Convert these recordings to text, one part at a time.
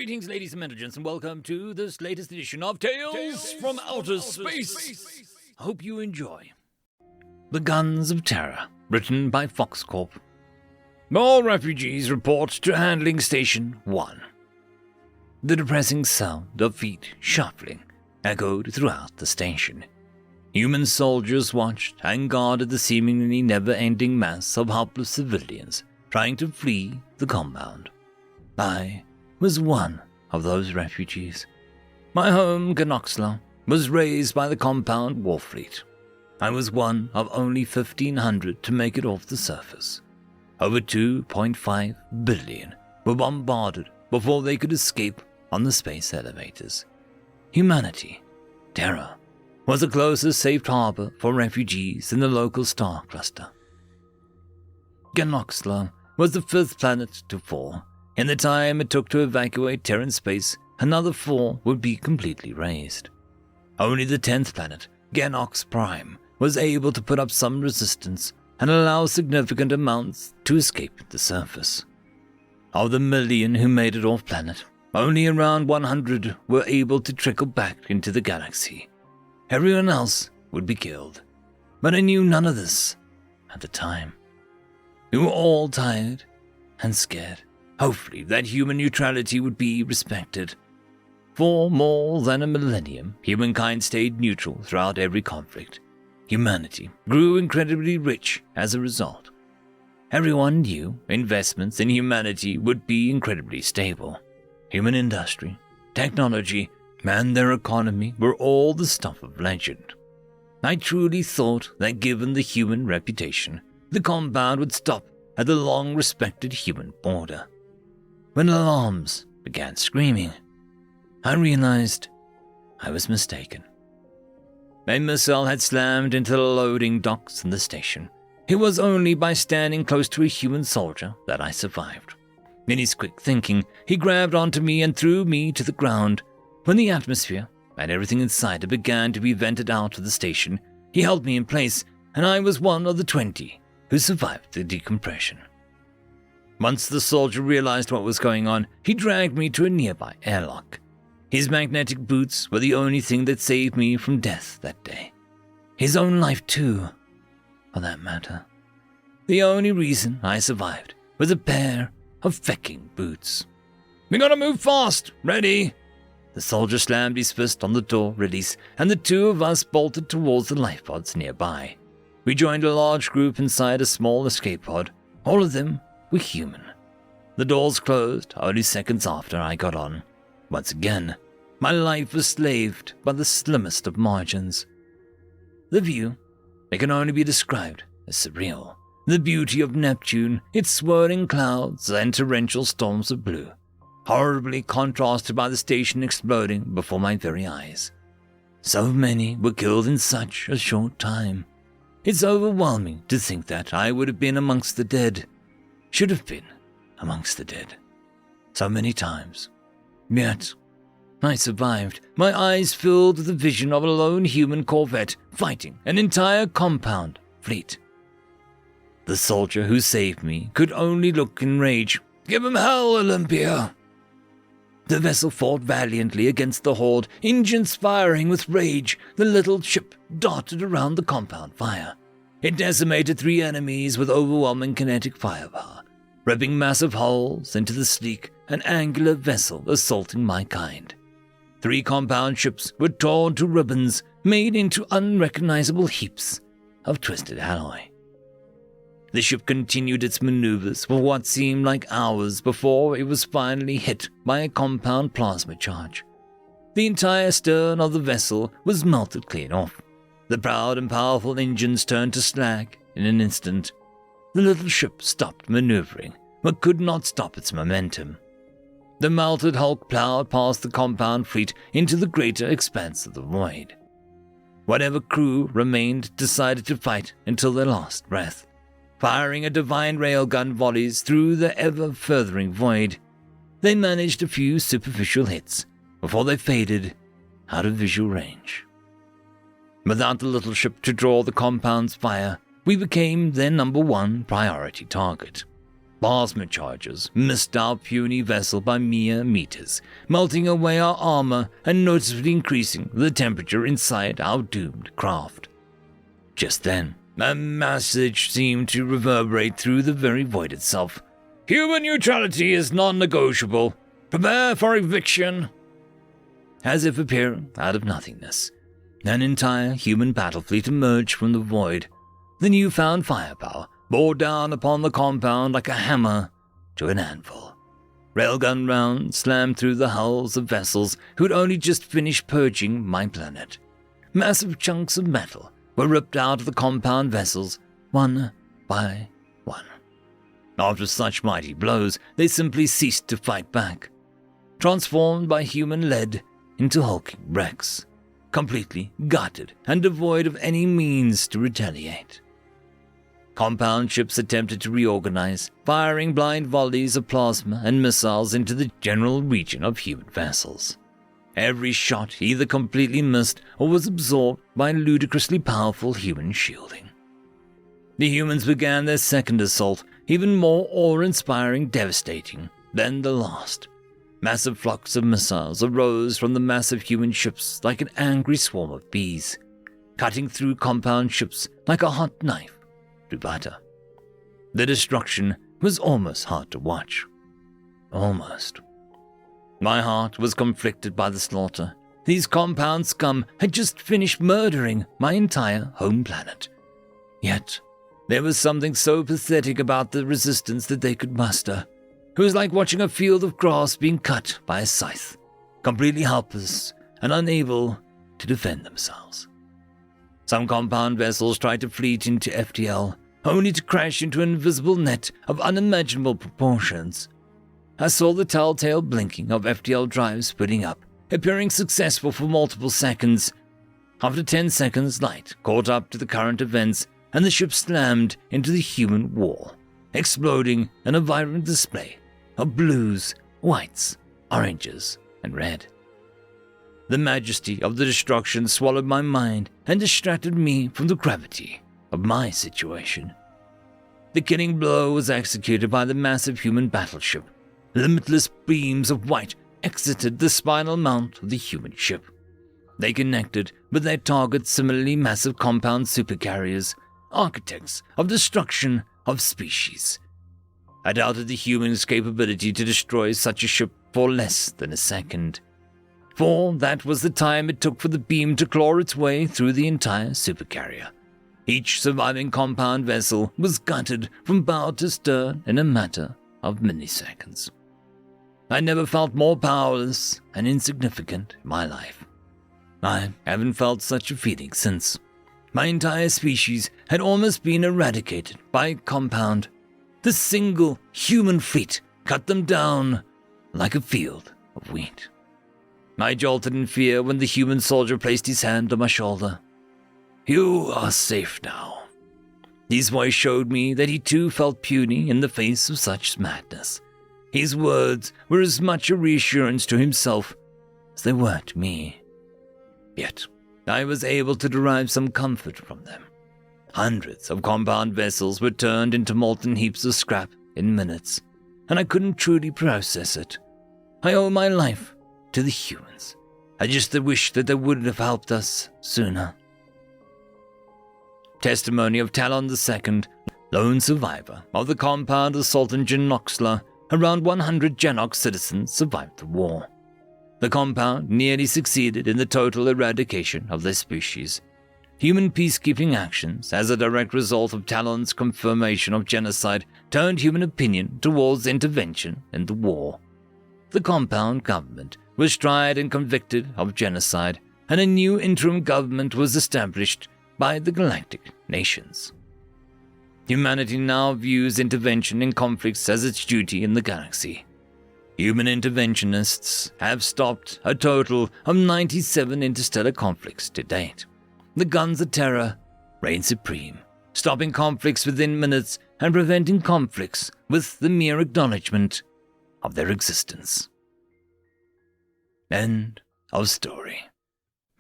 Greetings, ladies and gentlemen, and welcome to this latest edition of Tales from Outer Space. Hope you enjoy. The Guns of Terra, written by Fox Corp. All refugees report to Handling Station 1. The depressing sound of feet shuffling echoed throughout the station. Human soldiers watched and guarded the seemingly never-ending mass of helpless civilians trying to flee the compound. I was one of those refugees. My home, Ganoxla, was raised by the compound war fleet. I was one of only 1,500 to make it off the surface. Over 2.5 billion were bombarded before they could escape on the space elevators. Humanity, Terra, was the closest safe harbor for refugees in the local star cluster. Ganoxla was the 5th planet to fall. In the time it took to evacuate Terran space, another 4 would be completely razed. Only the 10th planet, Genox Prime, was able to put up some resistance and allow significant amounts to escape the surface. Of the million who made it off planet, only around 100 were able to trickle back into the galaxy. Everyone else would be killed. But I knew none of this at the time. We were all tired and scared. Hopefully that human neutrality would be respected. For more than a millennium, humankind stayed neutral throughout every conflict. Humanity grew incredibly rich as a result. Everyone knew investments in humanity would be incredibly stable. Human industry, technology, and their economy were all the stuff of legend. I truly thought that given the human reputation, the compound would stop at the long-respected human border. When alarms began screaming, I realized I was mistaken. A missile had slammed into the loading docks in the station. It was only by standing close to a human soldier that I survived. In his quick thinking, he grabbed onto me and threw me to the ground. When the atmosphere and everything inside it began to be vented out of the station, he held me in place, and I was one of the 20 who survived the decompression. Once the soldier realized what was going on, he dragged me to a nearby airlock. His magnetic boots were the only thing that saved me from death that day. His own life too, for that matter. The only reason I survived was a pair of fecking boots. "We gotta move fast! Ready!" The soldier slammed his fist on the door release, and the 2 of us bolted towards the lifepods nearby. We joined a large group inside a small escape pod. All of them were human. The doors closed only seconds after I got on. Once again, my life was slaved by the slimmest of margins. The view, it can only be described as surreal. The beauty of Neptune, its swirling clouds and torrential storms of blue, horribly contrasted by the station exploding before my very eyes. So many were killed in such a short time. It's overwhelming to think that I would have been amongst the dead. Should have been amongst the dead. So many times. Yet, I survived, my eyes filled with the vision of a lone human corvette fighting an entire compound fleet. The soldier who saved me could only look in rage. "Give him hell, Olympia!" The vessel fought valiantly against the horde, engines firing with rage. The little ship darted around the compound fire. It decimated 3 enemies with overwhelming kinetic firepower, ripping massive holes into the sleek and angular vessel assaulting my kind. 3 compound ships were torn to ribbons, made into unrecognizable heaps of twisted alloy. The ship continued its maneuvers for what seemed like hours before it was finally hit by a compound plasma charge. The entire stern of the vessel was melted clean off. The proud and powerful engines turned to slag in an instant. The little ship stopped maneuvering, but could not stop its momentum. The melted hulk plowed past the compound fleet into the greater expanse of the void. Whatever crew remained decided to fight until their last breath, firing a divine railgun volleys through the ever-furthering void. They managed a few superficial hits before they faded out of visual range. Without the little ship to draw the compound's fire, we became their number 1 priority target. Plasma charges missed our puny vessel by mere meters, melting away our armor and noticeably increasing the temperature inside our doomed craft. Just then, a message seemed to reverberate through the very void itself. "Human neutrality is non-negotiable. Prepare for eviction." As if appearing out of nothingness, an entire human battle fleet emerged from the void. The newfound firepower bore down upon the compound like a hammer to an anvil. Railgun rounds slammed through the hulls of vessels who had only just finished purging my planet. Massive chunks of metal were ripped out of the compound vessels, one by one. After such mighty blows, they simply ceased to fight back, transformed by human lead into hulking wrecks, completely gutted and devoid of any means to retaliate. Compound ships attempted to reorganize, firing blind volleys of plasma and missiles into the general region of human vessels. Every shot either completely missed or was absorbed by ludicrously powerful human shielding. The humans began their second assault, even more awe-inspiring, devastating than the last. Massive flocks of missiles arose from the massive human ships like an angry swarm of bees, cutting through compound ships like a hot knife through butter. The destruction was almost hard to watch. Almost. My heart was conflicted by the slaughter. These compound scum had just finished murdering my entire home planet. Yet, there was something so pathetic about the resistance that they could muster. It was like watching a field of grass being cut by a scythe, completely helpless and unable to defend themselves. Some compound vessels tried to fleet into FTL, only to crash into an invisible net of unimaginable proportions. I saw the telltale blinking of FTL drives splitting up, appearing successful for multiple seconds. After 10 seconds, light caught up to the current events, and the ship slammed into the human wall, exploding in a vibrant display of blues, whites, oranges, and red. The majesty of the destruction swallowed my mind and distracted me from the gravity of my situation. The killing blow was executed by the massive human battleship. Limitless beams of white exited the spinal mount of the human ship. They connected with their target's similarly massive compound supercarriers, architects of destruction of species. I doubted the human's capability to destroy such a ship for less than a second, for that was the time it took for the beam to claw its way through the entire supercarrier. Each surviving compound vessel was gutted from bow to stern in a matter of milliseconds. I never felt more powerless and insignificant in my life. I haven't felt such a feeling since. My entire species had almost been eradicated by a compound. The single human fleet cut them down like a field of wheat. I jolted in fear when the human soldier placed his hand on my shoulder. "You are safe now." His voice showed me that he too felt puny in the face of such madness. His words were as much a reassurance to himself as they were to me. Yet, I was able to derive some comfort from them. Hundreds of compound vessels were turned into molten heaps of scrap in minutes, and I couldn't truly process it. I owe my life to the humans. I just wish that they would have helped us sooner. Testimony of Talon II, lone survivor of the compound assault in Genoxla. Around 100 Genox citizens survived the war. The compound nearly succeeded in the total eradication of their species. Human peacekeeping actions, as a direct result of Talon's confirmation of genocide, turned human opinion towards intervention in the war. The compound government was tried and convicted of genocide, and a new interim government was established by the galactic nations. Humanity now views intervention in conflicts as its duty in the galaxy. Human interventionists have stopped a total of 97 interstellar conflicts to date. The Guns of Terra reign supreme, stopping conflicts within minutes and preventing conflicts with the mere acknowledgement of their existence. End of story.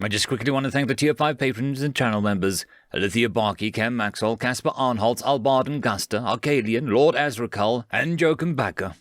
I just quickly want to thank the Tier 5 patrons and channel members: Alithia Barkey, Cam Maxwell, Casper Arnholtz, Albard and Guster, Arcadian, Lord Azrakal, and Joachim Backer.